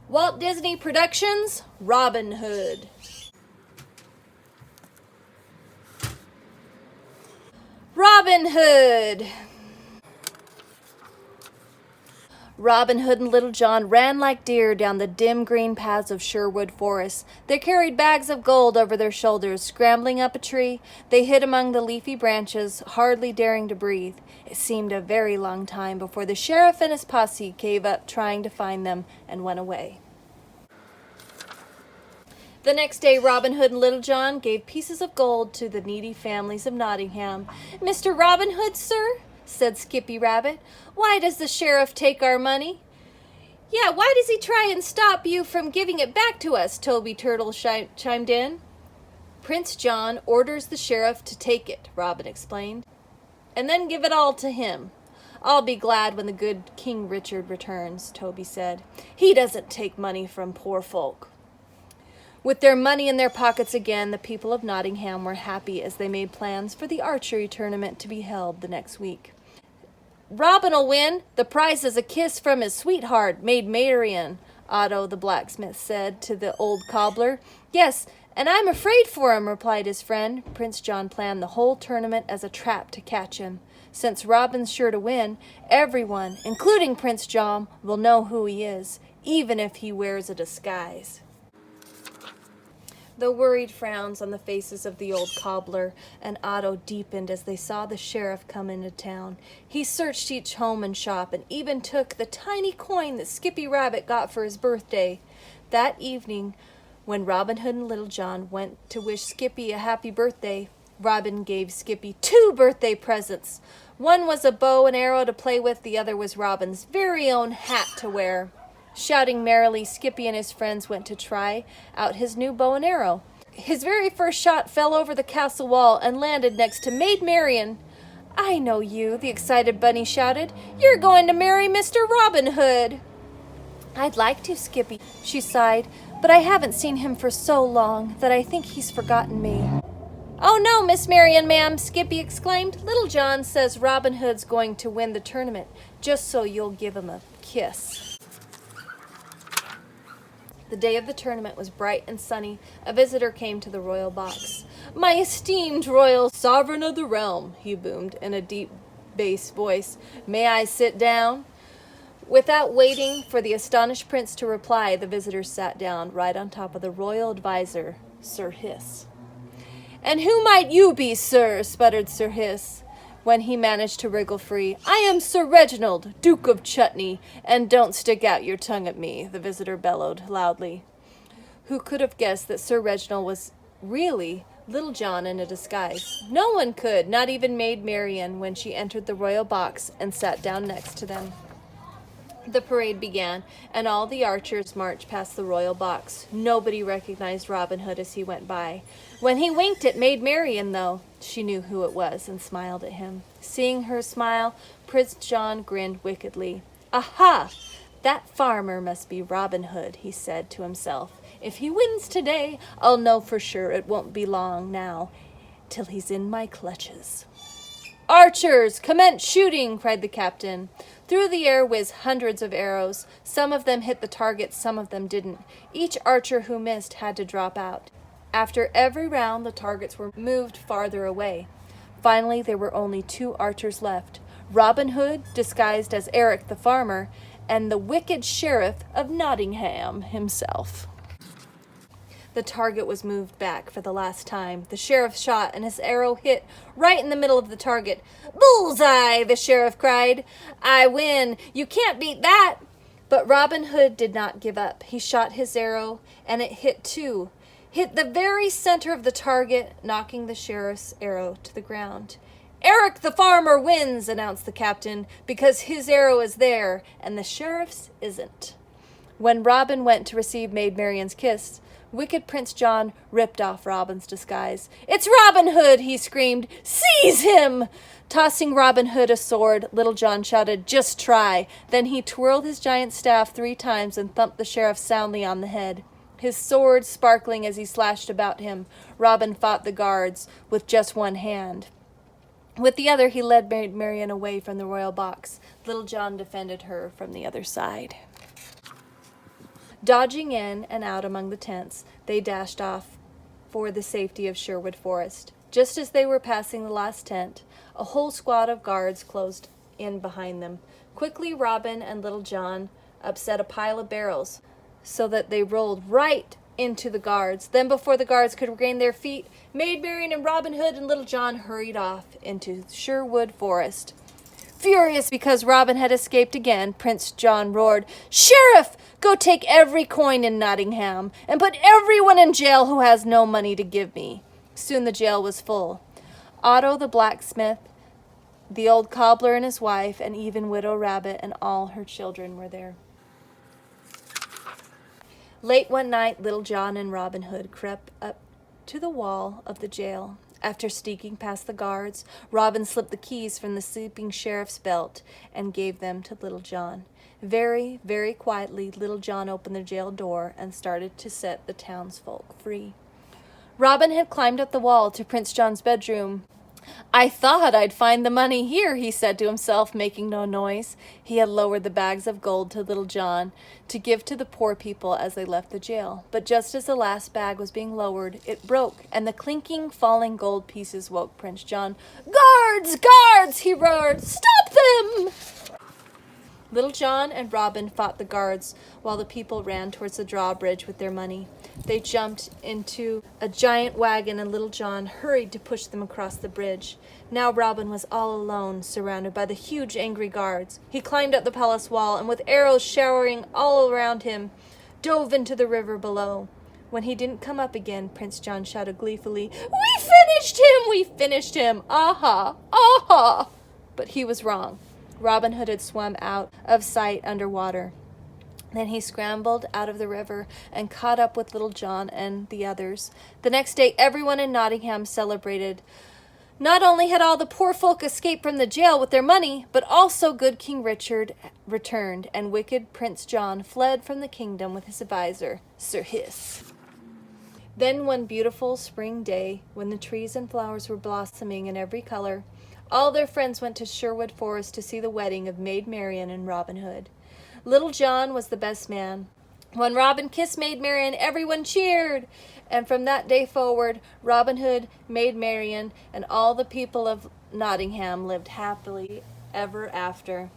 Walt Disney Productions, Robin Hood. Robin Hood. Robin Hood and Little John ran like deer down the dim green paths of Sherwood Forest. They carried bags of gold over their shoulders. Scrambling up a tree, they hid among the leafy branches, hardly daring to breathe. It seemed a very long time before the sheriff and his posse gave up trying to find them and went away. The next day, Robin Hood and Little John gave pieces of gold to the needy families of Nottingham. "Mr. Robin Hood, sir," said Skippy Rabbit, "why does the sheriff take our money?" "Yeah, why does he try and stop you from giving it back to us?" Toby Turtle chimed in. "Prince John orders the sheriff to take it," Robin explained, "and then give it all to him." "I'll be glad when the good King Richard returns," Toby said. "He doesn't take money from poor folk." With their money in their pockets again, the people of Nottingham were happy as they made plans for the archery tournament to be held the next week. "Robin'll win. The prize is a kiss from his sweetheart, Maid Marian," Otto the blacksmith said to the old cobbler. "Yes, and I'm afraid for him," replied his friend. Prince John planned the whole tournament as a trap to catch him. Since Robin's sure to win, everyone, including Prince John, will know who he is, even if he wears a disguise. The worried frowns on the faces of the old cobbler and Otto deepened as they saw the sheriff come into town. He searched each home and shop and even took the tiny coin that Skippy Rabbit got for his birthday. That evening, when Robin Hood and Little John went to wish Skippy a happy birthday, Robin gave Skippy 2 birthday presents. One was a bow and arrow to play with, the other was Robin's very own hat to wear. Shouting merrily, Skippy and his friends went to try out his new bow and arrow. His very first shot fell over the castle wall and landed next to Maid Marian. "I know you," the excited bunny shouted. "You're going to marry Mr. Robin Hood." "I'd like to, Skippy," she sighed, "but I haven't seen him for so long that I think he's forgotten me." "Oh no, Miss Marian, ma'am," Skippy exclaimed. "Little John says Robin Hood's going to win the tournament, just so you'll give him a kiss." The day of the tournament was bright and sunny. A visitor came to the royal box. "My esteemed royal sovereign of the realm," he boomed in a deep bass voice, "may I sit down?" Without waiting for the astonished prince to reply, the visitor sat down right on top of the royal advisor, Sir Hiss. "And who might you be, sir?" sputtered Sir Hiss, when he managed to wriggle free. "I am Sir Reginald, Duke of Chutney, and don't stick out your tongue at me," the visitor bellowed loudly. Who could have guessed that Sir Reginald was really Little John in a disguise? No one could, not even Maid Marian, when she entered the royal box and sat down next to them. The parade began, and all the archers marched past the royal box. Nobody recognized Robin Hood as he went by. When he winked at Maid Marian, though, she knew who it was and smiled at him. Seeing her smile, Prince John grinned wickedly. "Aha! That farmer must be Robin Hood," he said to himself. "If he wins today, I'll know for sure it won't be long now till he's in my clutches." "Archers, commence shooting!" cried the captain. Through the air whizzed hundreds of arrows. Some of them hit the target, some of them didn't. Each archer who missed had to drop out. After every round, the targets were moved farther away. Finally, there were only 2 archers left: Robin Hood, disguised as Eric the farmer, and the wicked sheriff of Nottingham himself. The target was moved back for the last time. The sheriff shot, and his arrow hit right in the middle of the target. "Bullseye!" the sheriff cried. "I win! You can't beat that!" But Robin Hood did not give up. He shot his arrow, and it hit too. Hit the very center of the target, knocking the sheriff's arrow to the ground. "Eric the farmer wins," announced the captain, "because his arrow is there, and the sheriff's isn't." When Robin went to receive Maid Marian's kiss, wicked Prince John ripped off Robin's disguise. "It's Robin Hood!" he screamed. "Seize him!" Tossing Robin Hood a sword, Little John shouted, "Just try!" Then he twirled his giant staff 3 times and thumped the sheriff soundly on the head. His sword sparkling as he slashed about him, Robin fought the guards with just one hand. With the other, he led Maid Marian away from the royal box. Little John defended her from the other side. Dodging in and out among the tents, they dashed off for the safety of Sherwood Forest. Just as they were passing the last tent, a whole squad of guards closed in behind them. Quickly, Robin and Little John upset a pile of barrels so that they rolled right into the guards. Then, before the guards could regain their feet, Maid Marian and Robin Hood and Little John hurried off into Sherwood Forest. Furious because Robin had escaped again, Prince John roared, "Sheriff, go take every coin in Nottingham and put everyone in jail who has no money to give me." Soon the jail was full. Otto the blacksmith, the old cobbler and his wife, and even Widow Rabbit and all her children were there. Late one night, Little John and Robin Hood crept up to the wall of the jail. After sneaking past the guards, Robin slipped the keys from the sleeping sheriff's belt and gave them to Little John. Very, very quietly, Little John opened the jail door and started to set the townsfolk free. Robin had climbed up the wall to Prince John's bedroom. "I thought I'd find the money here," he said to himself, making no noise. He had lowered the bags of gold to Little John to give to the poor people as they left the jail. But just as the last bag was being lowered, it broke, and the clinking, falling gold pieces woke Prince John. "Guards! Guards!" he roared. "Stop them!" Little John and Robin fought the guards while the people ran towards the drawbridge with their money. They jumped into a giant wagon and Little John hurried to push them across the bridge. Now Robin was all alone, surrounded by the huge angry guards. He climbed up the palace wall and with arrows showering all around him, dove into the river below. When he didn't come up again, Prince John shouted gleefully, "We finished him! We finished him! Aha! Aha!" But he was wrong. Robin Hood had swum out of sight underwater. Then he scrambled out of the river and caught up with Little John and the others. The next day, everyone in Nottingham celebrated. Not only had all the poor folk escaped from the jail with their money, but also good King Richard returned, and wicked Prince John fled from the kingdom with his advisor, Sir Hiss. Then one beautiful spring day, when the trees and flowers were blossoming in every color, all their friends went to Sherwood Forest to see the wedding of Maid Marian and Robin Hood. Little John was the best man. When Robin kissed Maid Marian, everyone cheered. And from that day forward, Robin Hood, Maid Marian, and all the people of Nottingham lived happily ever after.